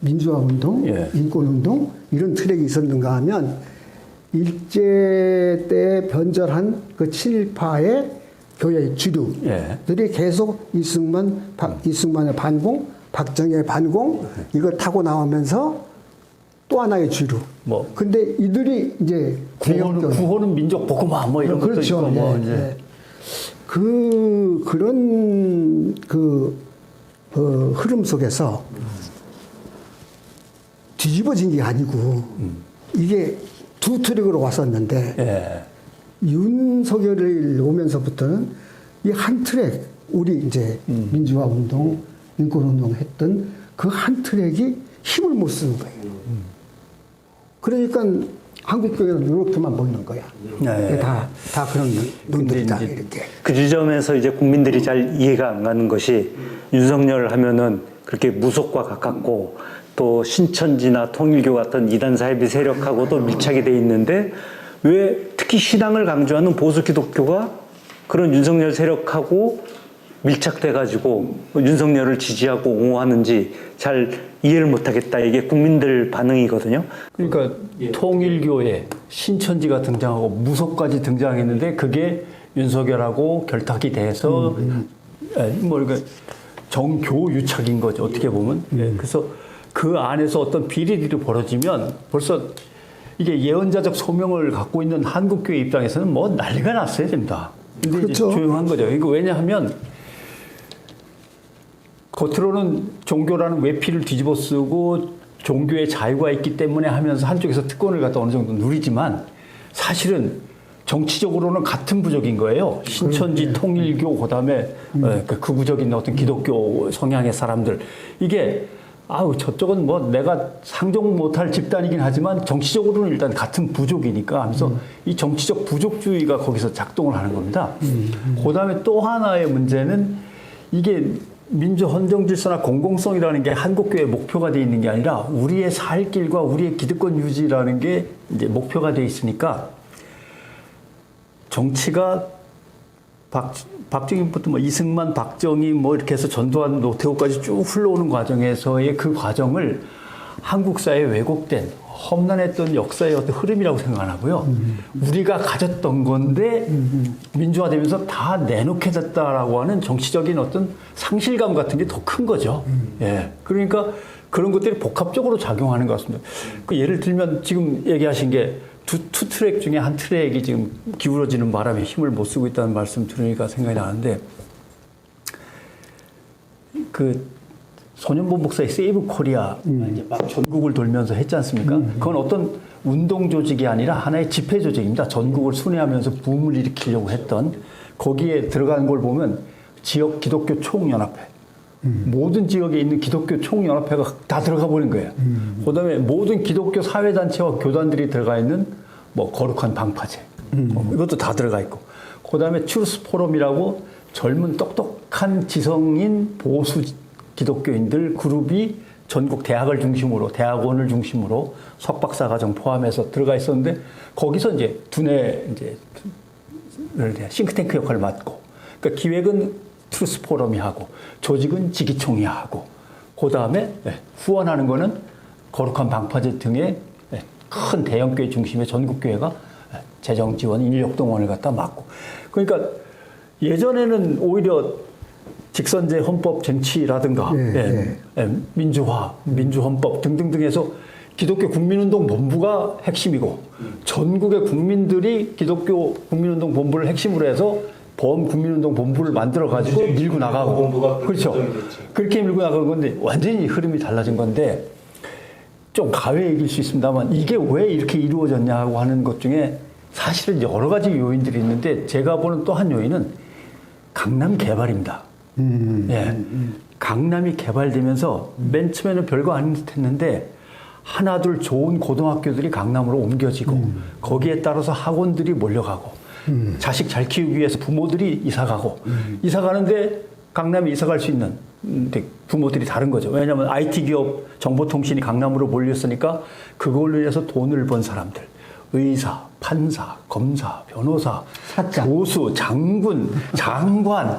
[SPEAKER 2] 민주화 운동,
[SPEAKER 3] 예.
[SPEAKER 2] 인권 운동 이런 트랙이 있었는가 하면 일제 때 변절한 그 친일파의 교회 주류들이
[SPEAKER 3] 예.
[SPEAKER 2] 계속 이승만의 반공, 박정희의 반공 이걸 타고 나오면서 또 하나의 주류. 근데 이들이 이제
[SPEAKER 3] 구호는 민족 복음화 이런 것도
[SPEAKER 2] 그렇죠.
[SPEAKER 3] 있고
[SPEAKER 2] 예, 예. 그런 흐름 속에서 뒤집어진 게 아니고 이게 두 트랙으로 왔었는데
[SPEAKER 3] 예.
[SPEAKER 2] 윤석열을 오면서부터는 이 한 트랙 우리 이제 민주화 운동, 인권 운동 했던 그 한 트랙이 힘을 못 쓰는 거예요. 그러니까 한국교회는 이렇게만 보이는 거야.
[SPEAKER 3] 네.
[SPEAKER 2] 다 그런 놈들이다
[SPEAKER 3] 근데 이제
[SPEAKER 2] 이렇게.
[SPEAKER 1] 그 지점에서 이제 국민들이 잘 이해가 안 가는 것이 윤석열 하면은 그렇게 무속과 가깝고 또 신천지나 통일교 같은 이단 사이비 세력하고도 밀착이 돼 있는데 왜 특히 신앙을 강조하는 보수 기독교가 그런 윤석열 세력하고 밀착돼 가지고 윤석열을 지지하고 옹호하는지 잘 이해를 못하겠다. 이게 국민들 반응이거든요.
[SPEAKER 3] 그러니까 통일교회, 신천지가 등장하고 무속까지 등장했는데 그게 윤석열하고 결탁이 돼서 정교유착인 거죠. 어떻게 보면. 예, 그래서 그 안에서 어떤 비리들이 벌어지면 벌써 이게 예언자적 소명을 갖고 있는 한국교회 입장에서는 뭐 난리가 났어야 됩니다. 근데
[SPEAKER 2] 그렇죠.
[SPEAKER 3] 이제 조용한 거죠. 이거 왜냐하면 겉으로는 종교라는 외피를 뒤집어 쓰고 종교의 자유가 있기 때문에 하면서 한쪽에서 특권을 갖다 어느 정도 누리지만 사실은 정치적으로는 같은 부족인 거예요. 신천지, 통일교, 그다음에 그 극우적인 어떤 기독교 성향의 사람들. 이게 저쪽은 뭐 내가 상종 못할 집단이긴 하지만 정치적으로는 일단 같은 부족이니까 하면서 이 정치적 부족주의가 거기서 작동을 하는 겁니다. 그다음에 또 하나의 문제는 이게 민주 헌정 질서나 공공성이라는 게 한국교회의 목표가 돼 있는 게 아니라 우리의 살 길과 우리의 기득권 유지라는 게 이제 목표가 돼 있으니까 정치가 박정희부터 뭐 이승만, 박정희 뭐 이렇게 해서 전두환, 노태우까지 쭉 흘러오는 과정에서의 그 과정을 한국 사회에 왜곡된 험난했던 역사의 어떤 흐름이라고 생각 안 하고요. 우리가 가졌던 건데 민주화되면서 다 내놓게 됐다라고 하는 정치적인 어떤 상실감 같은 게 더 큰 거죠. 예. 그러니까 그런 것들이 복합적으로 작용하는 것 같습니다. 그 예를 들면 지금 얘기하신 게 투 트랙 중에 한 트랙이 지금 기울어지는 바람에 힘을 못 쓰고 있다는 말씀 들으니까 생각이 나는데 그 소년본 목사의 세이브 코리아 이제 막 전국을 돌면서 했지 않습니까? 그건 어떤 운동 조직이 아니라 하나의 집회 조직입니다. 전국을 순회하면서 붐을 일으키려고 했던 거기에 들어간 걸 보면 지역 기독교 총연합회 모든 지역에 있는 기독교 총연합회가 다 들어가 버린 거예요. 그다음에 모든 기독교 사회단체와 교단들이 들어가 있는 뭐 거룩한 방파제 이것도 다 들어가 있고 그다음에 추루스 포럼이라고 젊은 똑똑한 지성인 보수 기독교인들 그룹이 전국 대학을 중심으로 대학원을 중심으로 석박사 과정 포함해서 들어가 있었는데 거기서 이제 두뇌 이제 싱크탱크 역할을 맡고 그러니까 기획은 트루스 포럼이 하고 조직은 지기총이 하고 그 다음에 후원하는 거는 거룩한 방파제 등의 큰 대형교회 중심의 전국교회가 재정 지원, 인력 동원을 갖다 맡고 그러니까 예전에는 오히려 직선제 헌법 쟁취라든가 민주화, 민주헌법 등등등 해서 기독교 국민운동 본부가 핵심이고 전국의 국민들이 기독교 국민운동 본부를 핵심으로 해서 범 국민운동 본부를 만들어 가지고 밀고 나가고 그렇죠. 그렇게 밀고 나가는 건데 완전히 흐름이 달라진 건데 좀 가외이길 수 있습니다만 이게 왜 이렇게 이루어졌냐고 하는 것 중에 사실은 여러 가지 요인들이 있는데 제가 보는 또 한 요인은 강남 개발입니다. 강남이 개발되면서 맨 처음에는 별거 아닌 듯 했는데 하나둘 좋은 고등학교들이 강남으로 옮겨지고 거기에 따라서 학원들이 몰려가고 자식 잘 키우기 위해서 부모들이 이사가고 이사가는데 강남에 이사갈 수 있는 부모들이 다른 거죠. 왜냐하면 IT 기업 정보통신이 강남으로 몰렸으니까 그걸로 인해서 돈을 번 사람들 의사, 판사, 검사, 변호사,
[SPEAKER 2] 사자.
[SPEAKER 3] 교수, 장군, 장관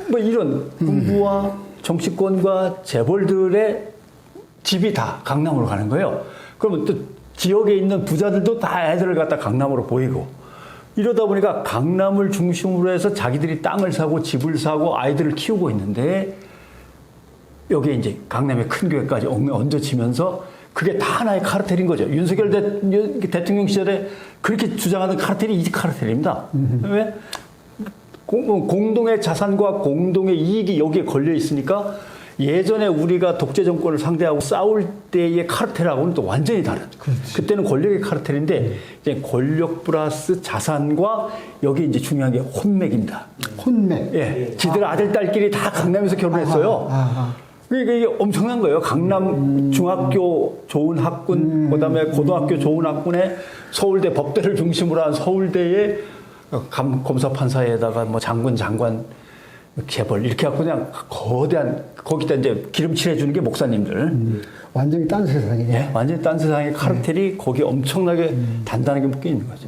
[SPEAKER 3] 뭐 이런 군부와 정치권과 재벌들의 집이 다 강남으로 가는 거예요. 그러면 또 지역에 있는 부자들도 다 애들을 갖다 강남으로 보이고 이러다 보니까 강남을 중심으로 해서 자기들이 땅을 사고 집을 사고 아이들을 키우고 있는데 여기에 이제 강남의 큰 교회까지 얹어지면서 그게 다 하나의 카르텔인 거죠. 윤석열 대통령 시절에 그렇게 주장하던 카르텔이 이 카르텔입니다. 왜? 공동의 자산과 공동의 이익이 여기에 걸려 있으니까 예전에 우리가 독재 정권을 상대하고 싸울 때의 카르텔하고는 또 완전히 다른. 그때는 권력의 카르텔인데 이제 권력 플러스 자산과 여기 이제 중요한 게 혼맥입니다.
[SPEAKER 2] 혼맥.
[SPEAKER 3] 예, 지들 아들 딸끼리 다 강남에서 결혼했어요. 그러니까 이게 엄청난 거예요. 강남 중학교 좋은 학군, 그다음에 고등학교 좋은 학군에 서울대 법대를 중심으로 한 서울대의 검사 판사에다가 뭐 장군 장관 재벌 이렇게 갖고 그냥 거대한 거기다 이제 기름칠 해주는 게 목사님들.
[SPEAKER 2] 완전히 딴 세상이네.
[SPEAKER 3] 예, 완전히 딴 세상의 카르텔이 거기 엄청나게 단단하게 묶여 있는 거죠.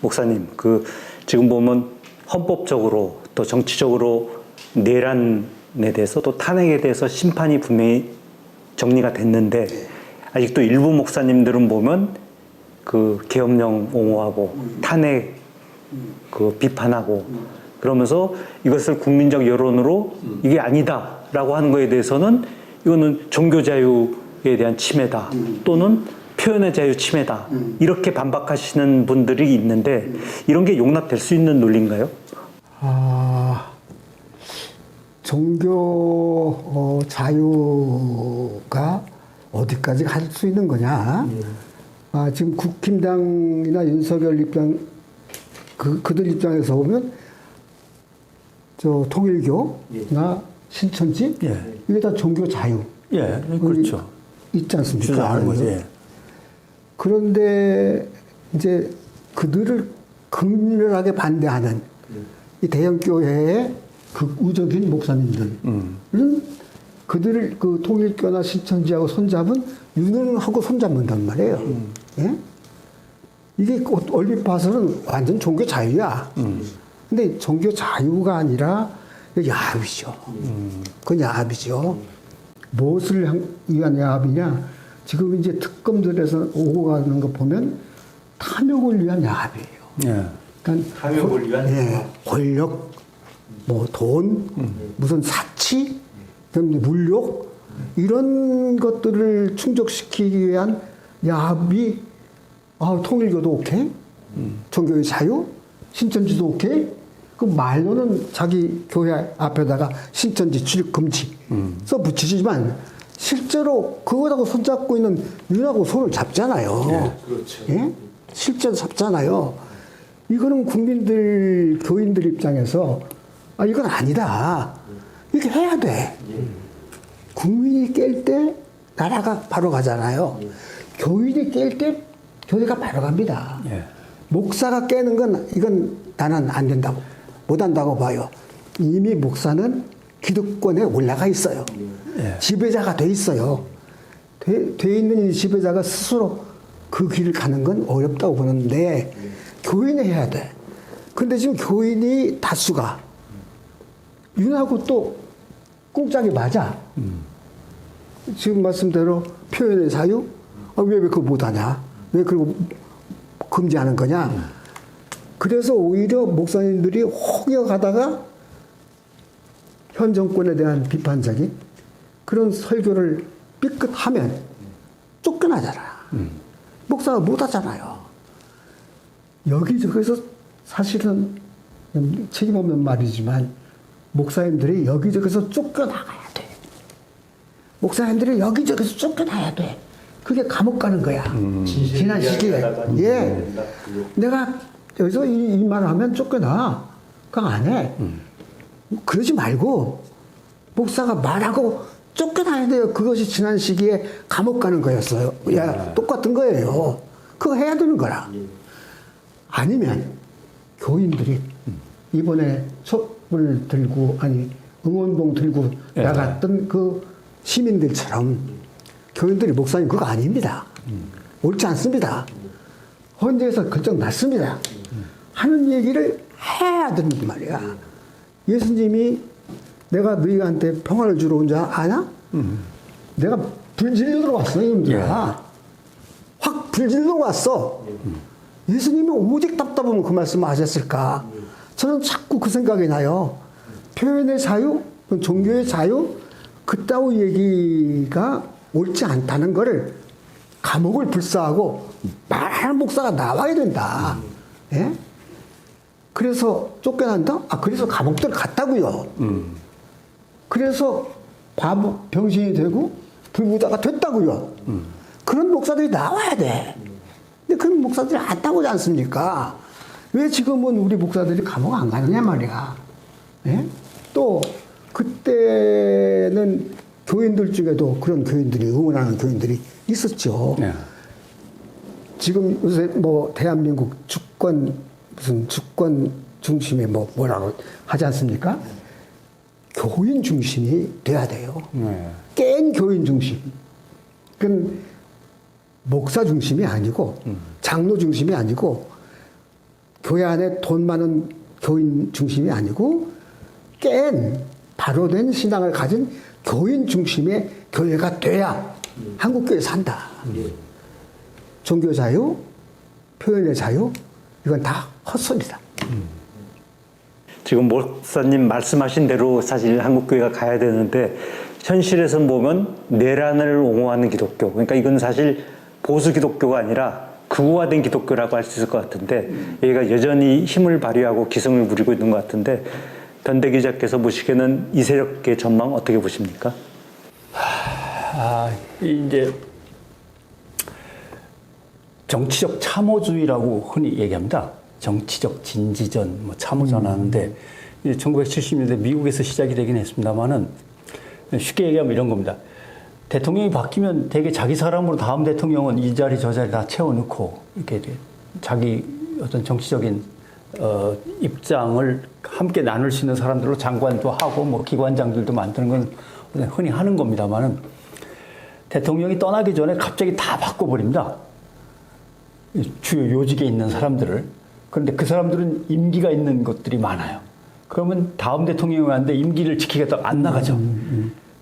[SPEAKER 1] 목사님, 그 지금 보면 헌법적으로 또 정치적으로 내란에 대해서 또 탄핵에 대해서 심판이 분명히 정리가 됐는데 아직도 일부 목사님들은 보면 그 계엄령 옹호하고 탄핵 그 비판하고 그러면서 이것을 국민적 여론으로 이게 아니다라고 하는 거에 대해서는 이거는 종교 자유에 대한 침해다 또는 표현의 자유 침해다 이렇게 반박하시는 분들이 있는데 이런 게 용납될 수 있는 논리인가요?
[SPEAKER 2] 종교 자유가 어디까지 갈 수 있는 거냐? 지금 국힘당이나 윤석열 입장 그들 입장에서 보면 저 통일교나 신천지 이게 다 종교 자유.
[SPEAKER 3] 예, 그렇죠.
[SPEAKER 2] 있지 않습니까?
[SPEAKER 3] 주장하는 거죠. 예.
[SPEAKER 2] 그런데 이제 그들을 극렬하게 반대하는 이 대형 교회의 극우적인 목사님들은 그들을 그 통일교나 신천지하고 손잡은 윤은하고 손잡는단 말이에요. 예? 이게 얼핏 봐서는 완전 종교 자유야. 근데 종교 자유가 아니라 야합이죠. 그건 야합이죠. 무엇을 위한 야합이냐? 지금 이제 특검들에서 오고 가는 거 보면 탐욕을 위한 야합이에요.
[SPEAKER 3] 예.
[SPEAKER 2] 그러니까
[SPEAKER 1] 탐욕을 위한
[SPEAKER 2] 예, 권력, 뭐 돈, 무슨 사치, 그다음에 물욕 이런 것들을 충족시키기 위한 야합이 통일교도 오케이, 종교의 자유, 신천지도 오케이. 그 말로는 자기 교회 앞에다가 신천지 출입 금지 써 붙이지만 실제로 그거하고 손잡고 있는 윤하고 손을 잡잖아요.
[SPEAKER 1] 그렇죠.
[SPEAKER 2] 예? 실제로 잡잖아요. 이거는 국민들, 교인들 입장에서 이건 아니다. 이렇게 해야 돼. 국민이 깰 때 나라가 바로 가잖아요. 교인이 깰 때 교회가 바로 갑니다.
[SPEAKER 3] 예.
[SPEAKER 2] 목사가 깨는 건 이건 나는 안 된다고 못 한다고 봐요. 이미 목사는 기득권에 올라가 있어요. 지배자가 돼 있어요. 돼 있는 이 지배자가 스스로 그 길을 가는 건 어렵다고 보는데 교인이 해야 돼. 근데 지금 교인이 다수가 윤하고 또 꿍짝이 맞아. 지금 말씀대로 표현의 자유? 왜 그거 못하냐? 왜 그리고 금지하는 거냐? 그래서 오히려 목사님들이 혹여가다가 현 정권에 대한 비판적인 그런 설교를 삐끗하면 쫓겨나잖아. 목사가 못하잖아요. 여기저기서 사실은 책임 없는 말이지만 목사님들이 여기저기서 쫓겨나가야 돼. 목사님들이 여기저기서 쫓겨나야 돼. 그게 감옥 가는 거야. 지난 시기에. 예. 내가 여기서 이 말을 하면 쫓겨나. 그거 안 해. 그러지 말고 목사가 말하고 쫓겨나야 돼요. 그것이 지난 시기에 감옥 가는 거였어요. 야, 똑같은 거예요. 그거 해야 되는 거라. 아니면 교인들이 이번에 촛불 들고 응원봉 들고 나갔던 그 시민들처럼 교인들이 목사님 그거 아닙니다. 옳지 않습니다. 헌재에서 결정 났습니다. 하는 얘기를 해야 된단 말이야. 예수님이 내가 너희한테 평화를 주러 온 줄 아냐? 내가 불질러 들어왔어, 이놈들아. 확 불질러 왔어. 예수님이 오직 답답하면 그 말씀을 하셨을까? 저는 자꾸 그 생각이 나요. 표현의 자유, 종교의 자유, 그따위 얘기가 옳지 않다는 거를 감옥을 불사하고 말하는 목사가 나와야 된다. 예? 그래서 쫓겨난다? 그래서 감옥들 갔다고요. 그래서 바보, 병신이 되고 불구자가 됐다고요. 그런 목사들이 나와야 돼. 근데 그런 목사들이 안 나오지 않습니까? 왜 지금은 우리 목사들이 감옥 안 가느냐 말이야. 예? 또 그때는 교인들 중에도 그런 교인들이 응원하는 교인들이 있었죠.
[SPEAKER 3] 네.
[SPEAKER 2] 지금 요새 뭐 대한민국 주권 중심의 뭐라고 하지 않습니까? 교인 중심이 돼야 돼요.
[SPEAKER 3] 네.
[SPEAKER 2] 깬 교인 중심. 그건 목사 중심이 아니고 장로 중심이 아니고 교회 안에 돈 많은 교인 중심이 아니고 깬 바로 된 신앙을 가진 교인 중심의 교회가 돼야 한국교회 산다. 종교 자유, 표현의 자유, 이건 다 헛소리다.
[SPEAKER 1] 지금 목사님 말씀하신 대로 사실 한국교회가 가야 되는데 현실에서 보면 내란을 옹호하는 기독교, 그러니까 이건 사실 보수 기독교가 아니라 극우화된 기독교라고 할 수 있을 것 같은데 얘가 여전히 힘을 발휘하고 기승을 부리고 있는 것 같은데 변대 기자께서 보시기에는 이 세력의 전망 어떻게 보십니까?
[SPEAKER 3] 이제 정치적 참호주의라고 흔히 얘기합니다. 정치적 진지전, 참호전 하는데 1970년대 미국에서 시작이 되긴 했습니다만은 쉽게 얘기하면 이런 겁니다. 대통령이 바뀌면 되게 자기 사람으로 다음 대통령은 이 자리 저 자리 다 채워넣고 이렇게 자기 어떤 정치적인 입장을 함께 나눌 수 있는 사람들로 장관도 하고 기관장들도 만드는 건 흔히 하는 겁니다만은 대통령이 떠나기 전에 갑자기 다 바꿔버립니다. 주요 요직에 있는 사람들을. 그런데 그 사람들은 임기가 있는 것들이 많아요. 그러면 다음 대통령이 왔는데 임기를 지키겠다고 안 나가죠.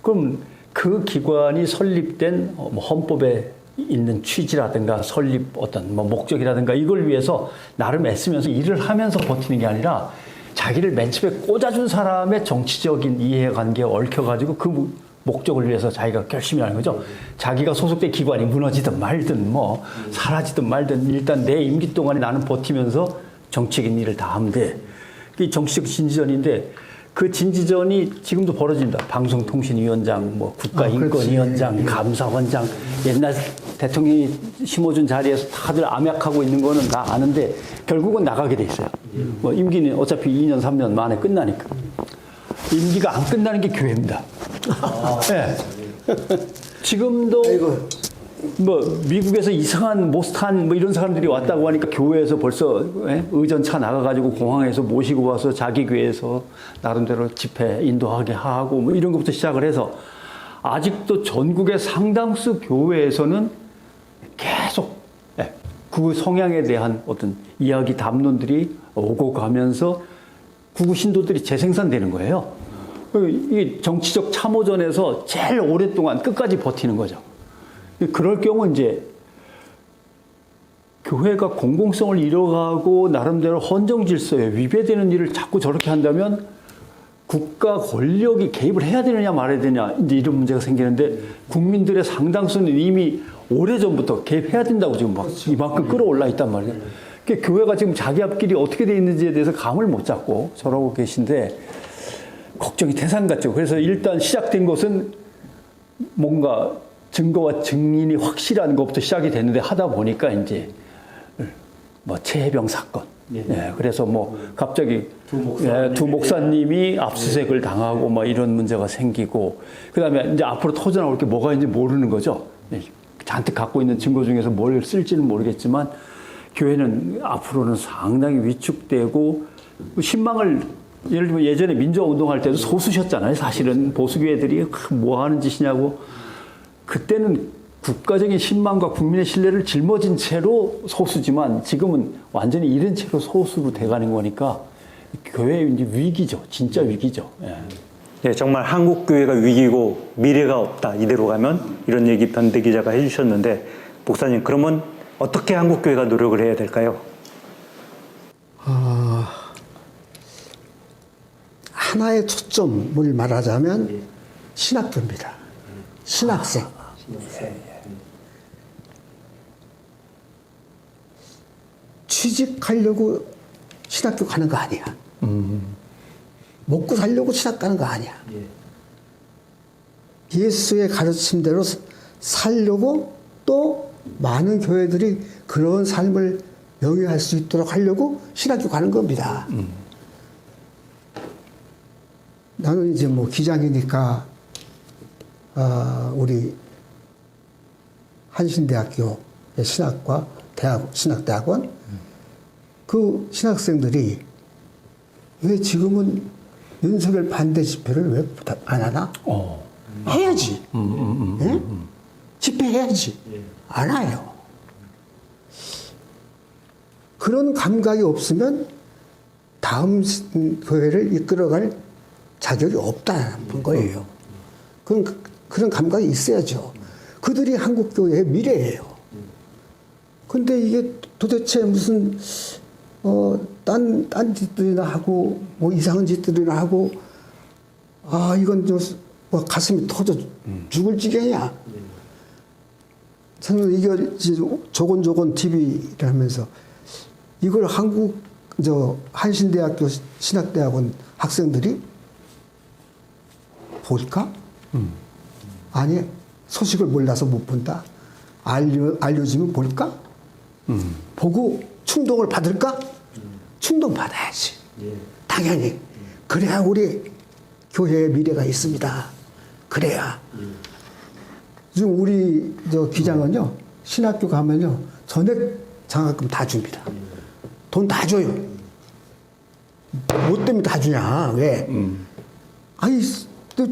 [SPEAKER 3] 그럼 그 기관이 설립된 뭐 헌법에 있는 취지라든가 설립 어떤 뭐 목적이라든가 이걸 위해서 나름 애쓰면서 일을 하면서 버티는 게 아니라 자기를 맨 처음에 꽂아준 사람의 정치적인 이해관계에 얽혀가지고 그 목적을 위해서 자기가 열심히 하는 거죠. 자기가 소속된 기관이 무너지든 말든 뭐 사라지든 말든 일단 내 임기 동안에 나는 버티면서 정치적인 일을 다 하면 돼. 이 정치적 진지전인데 그 진지전이 지금도 벌어진다. 방송통신위원장, 뭐 국가인권위원장, 감사원장. 옛날 대통령이 심어준 자리에서 다들 암약하고 있는 거는 다 아는데 결국은 나가게 돼 있어요. 뭐 임기는 어차피 2년, 3년 만에 끝나니까. 임기가 안 끝나는 게 교회입니다. 네. 지금도 뭐 미국에서 이상한 모스탄 뭐 이런 사람들이 왔다고 하니까 교회에서 벌써 의전차 나가가지고 공항에서 모시고 와서 자기 교회에서 나름대로 집회 인도하게 하고 뭐 이런 것부터 시작을 해서 아직도 전국의 상당수 교회에서는 계속 그 성향에 대한 어떤 이야기 담론들이 오고 가면서 구구 신도들이 재생산되는 거예요. 이게 정치적 참호전에서 제일 오랫동안 끝까지 버티는 거죠. 그럴 경우 이제 교회가 공공성을 잃어가고 나름대로 헌정 질서에 위배되는 일을 자꾸 저렇게 한다면 국가 권력이 개입을 해야 되느냐 말아야 되냐 이제 이런 문제가 생기는데 국민들의 상당수는 이미 오래전부터 개입해야 된다고 지금 막 이만큼 끌어올라 있단 말이에요. 그러니까 교회가 지금 자기 앞길이 어떻게 돼 있는지에 대해서 감을 못 잡고 저러고 계신데 걱정이 태산 같죠. 그래서 일단 시작된 것은 뭔가 증거와 증인이 확실한 것부터 시작이 됐는데 하다 보니까 이제 뭐 최혜병 사건. 예, 그래서 뭐 갑자기 두 목사님이 압수수색을 당하고 뭐 이런 문제가 생기고 그다음에 이제 앞으로 터져나올 게 뭐가 있는지 모르는 거죠. 잔뜩 갖고 있는 증거 중에서 뭘 쓸지는 모르겠지만 교회는 앞으로는 상당히 위축되고 신망을 예를 들면 예전에 민주화 운동할 때도 소수셨잖아요. 사실은 보수교회들이 뭐 하는 짓이냐고. 그때는 국가적인 신망과 국민의 신뢰를 짊어진 채로 소수지만 지금은 완전히 잃은 채로 소수로 돼가는 거니까 교회의 이제 위기죠. 진짜 위기죠. 예.
[SPEAKER 1] 네, 정말 한국 교회가 위기고 미래가 없다. 이대로 가면 이런 얘기 변대 기자가 해주셨는데 목사님 그러면 어떻게 한국 교회가 노력을 해야 될까요?
[SPEAKER 2] 하나의 초점을 말하자면 신학교입니다. 신학생. 취직하려고 신학교 가는 거 아니야. 먹고 살려고 신학 가는 거 아니야. 예수의 가르침대로 살려고 또 많은 교회들이 그런 삶을 영위할 수 있도록 하려고 신학교 가는 겁니다. 나는 이제 뭐 기장이니까 우리 한신대학교의 신학과 신학대학원 그 신학생들이 왜 지금은 윤석열 반대 집회를 왜 안 하나? 해야지. 예? 집회해야지. 안 해요. 그런 감각이 없으면 다음 교회를 이끌어갈 자격이 없다는 거예요. 그런 감각이 있어야죠. 그들이 한국교회의 미래예요. 근데 이게 도대체 무슨 딴 짓들이나 하고 뭐 이상한 짓들이나 하고 이건 좀 뭐 가슴이 터져 죽을 지경이야. 저는 이걸 조곤조곤 TV를 하면서 이걸 한신대학교 신학대학원 학생들이 볼까? 아니 소식을 몰라서 못 본다. 알려주면 볼까? 보고 충동을 받을까? 충동 받아야지. 당연히. 그래야 우리 교회의 미래가 있습니다. 그래야. 지금 우리 기장은요, 신학교 가면요, 전액 장학금 다 줍니다. 돈 다 줘요. 뭐 때문에 다 주냐, 왜? 아니,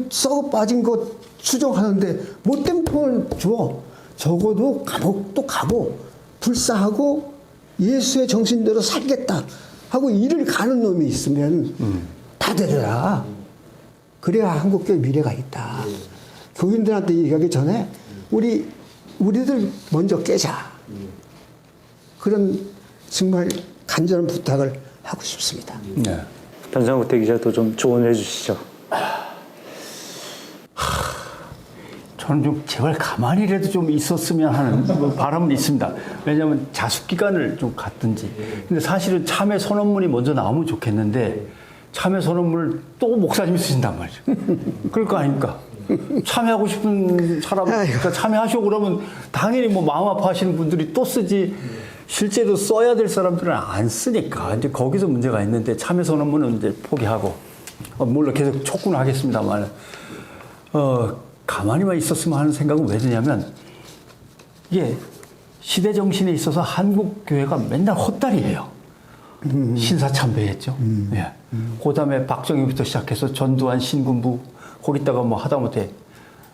[SPEAKER 2] 썩어 빠진 거 수정하는데, 뭐 때문에 돈을 줘? 적어도 감옥도 가고, 불사하고, 예수의 정신대로 살겠다 하고 일을 가는 놈이 있으면 다 데려라. 그래야 한국교회 미래가 있다. 교인들한테 얘기하기 전에 우리들 먼저 깨자. 그런 정말 간절한 부탁을 하고 싶습니다.
[SPEAKER 3] 네.
[SPEAKER 1] 변상우태 기자도 좀 조언을 해주시죠.
[SPEAKER 3] 저는 좀 제발 가만히라도 좀 있었으면 하는 바람은 있습니다. 왜냐하면 자숙 기간을 좀 갖든지. 근데 사실은 참회 선언문이 먼저 나오면 좋겠는데 참회 선언문을 또 목사님이 쓰신단 말이죠. 그럴 거 아닙니까? 참여하고 싶은 사람, 그러니까 참여하시고 그러면 당연히 뭐 마음 아파하시는 분들이 또 쓰지. 실제로 써야 될 사람들은 안 쓰니까 이제 거기서 문제가 있는데 참여 선언문은 이제 포기하고 물론 계속 촉구는 하겠습니다만 가만히만 있었으면 하는 생각은 왜 드냐면 이게 시대 정신에 있어서 한국 교회가 맨날 헛다리예요. 신사참배했죠. 예. 그다음에 박정희부터 시작해서 전두환 신군부 거기다가 뭐 하다못해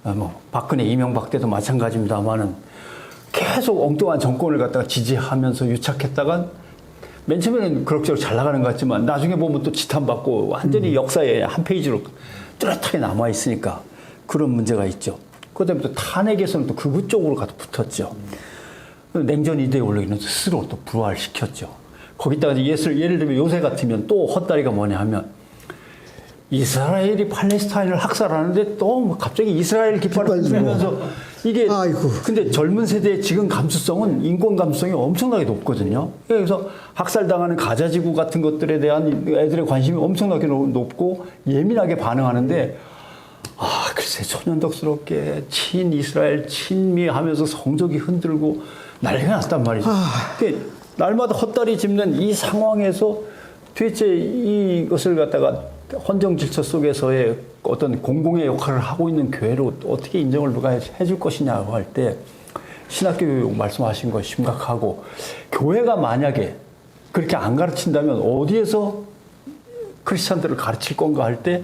[SPEAKER 3] 뭐 박근혜 이명박 때도 마찬가지입니다만은 계속 엉뚱한 정권을 갖다가 지지하면서 유착했다가 맨 처음에는 그럭저럭 잘 나가는 것 같지만 나중에 보면 또 지탄받고 완전히 역사의 한 페이지로 뚜렷하게 남아 있으니까 그런 문제가 있죠. 그다음에 또 탄핵에서는 또 극우 쪽으로 가서 붙었죠. 냉전 이데올로기는 스스로 또 부활시켰죠. 거기다가 예를 들면 요새 같으면 또 헛다리가 뭐냐 하면 이스라엘이 팔레스타인을 학살하는데 또 갑자기 이스라엘 깃발을 들면서 이게
[SPEAKER 2] 아이고.
[SPEAKER 3] 근데 젊은 세대의 지금 감수성은 인권 감수성이 엄청나게 높거든요. 그래서 학살당하는 가자지구 같은 것들에 대한 애들의 관심이 엄청나게 높고 예민하게 반응하는데 글쎄 초년덕스럽게 친이스라엘 친미 하면서 성적이 흔들고 난리가 났단 말이죠. 그러니까 날마다 헛다리 짚는 이 상황에서 도대체 이것을 갖다가 헌정 질서 속에서의 어떤 공공의 역할을 하고 있는 교회로 어떻게 인정을 누가 해줄 것이냐고 할 때 신학교육 말씀하신 거 심각하고 교회가 만약에 그렇게 안 가르친다면 어디에서 크리스찬들을 가르칠 건가 할 때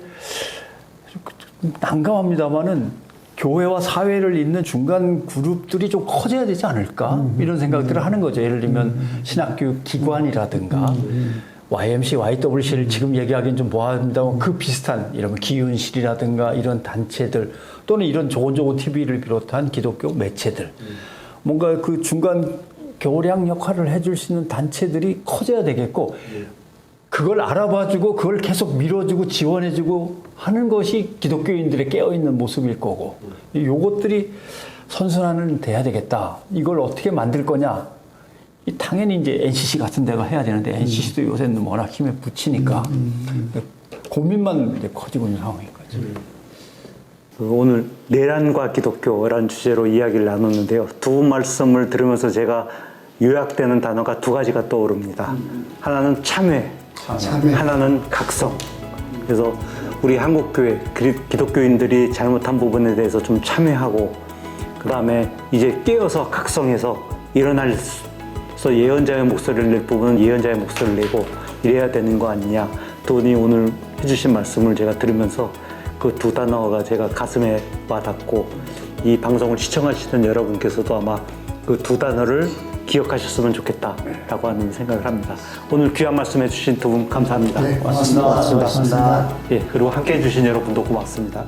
[SPEAKER 3] 난감합니다만은 교회와 사회를 잇는 중간 그룹들이 좀 커져야 되지 않을까 이런 생각들을 하는 거죠. 예를 들면 신학교육 기관이라든가 YMC, YWC를 지금 얘기하기는 좀 뭐합니다만 그 비슷한 이런 기윤실이라든가 이런 단체들 또는 이런 조곤조곤 TV를 비롯한 기독교 매체들 뭔가 그 중간 교량 역할을 해줄 수 있는 단체들이 커져야 되겠고 그걸 알아봐주고 그걸 계속 밀어주고 지원해주고 하는 것이 기독교인들의 깨어있는 모습일 거고 요것들이 선순환은 돼야 되겠다. 이걸 어떻게 만들 거냐. 당연히 이제 NCC 같은 데가 해야 되는데 NCC도 요새는 워낙 힘에 붙이니까 고민만 이제 커지고 있는 상황인 거죠.
[SPEAKER 1] 오늘 내란과 기독교라는 주제로 이야기를 나눴는데요. 두 말씀을 들으면서 제가 요약되는 단어가 두 가지가 떠오릅니다. 하나는 참회, 하나는 각성. 그래서 우리 한국교회 기독교인들이 잘못한 부분에 대해서 좀 참회하고 그 다음에 이제 깨어서 각성해서 일어나서 예언자의 목소리를 낼 부분은 예언자의 목소리를 내고 이래야 되는 거 아니냐. 두 분이 오늘 해주신 말씀을 제가 들으면서 그 두 단어가 제가 가슴에 와닿고 이 방송을 시청하시는 여러분께서도 아마 그 두 단어를 기억하셨으면 좋겠다라고 하는 생각을 합니다. 오늘 귀한 말씀 해주신 두 분 감사합니다.
[SPEAKER 2] 네, 고맙습니다.
[SPEAKER 1] 예, 그리고 함께 해주신 여러분도 고맙습니다.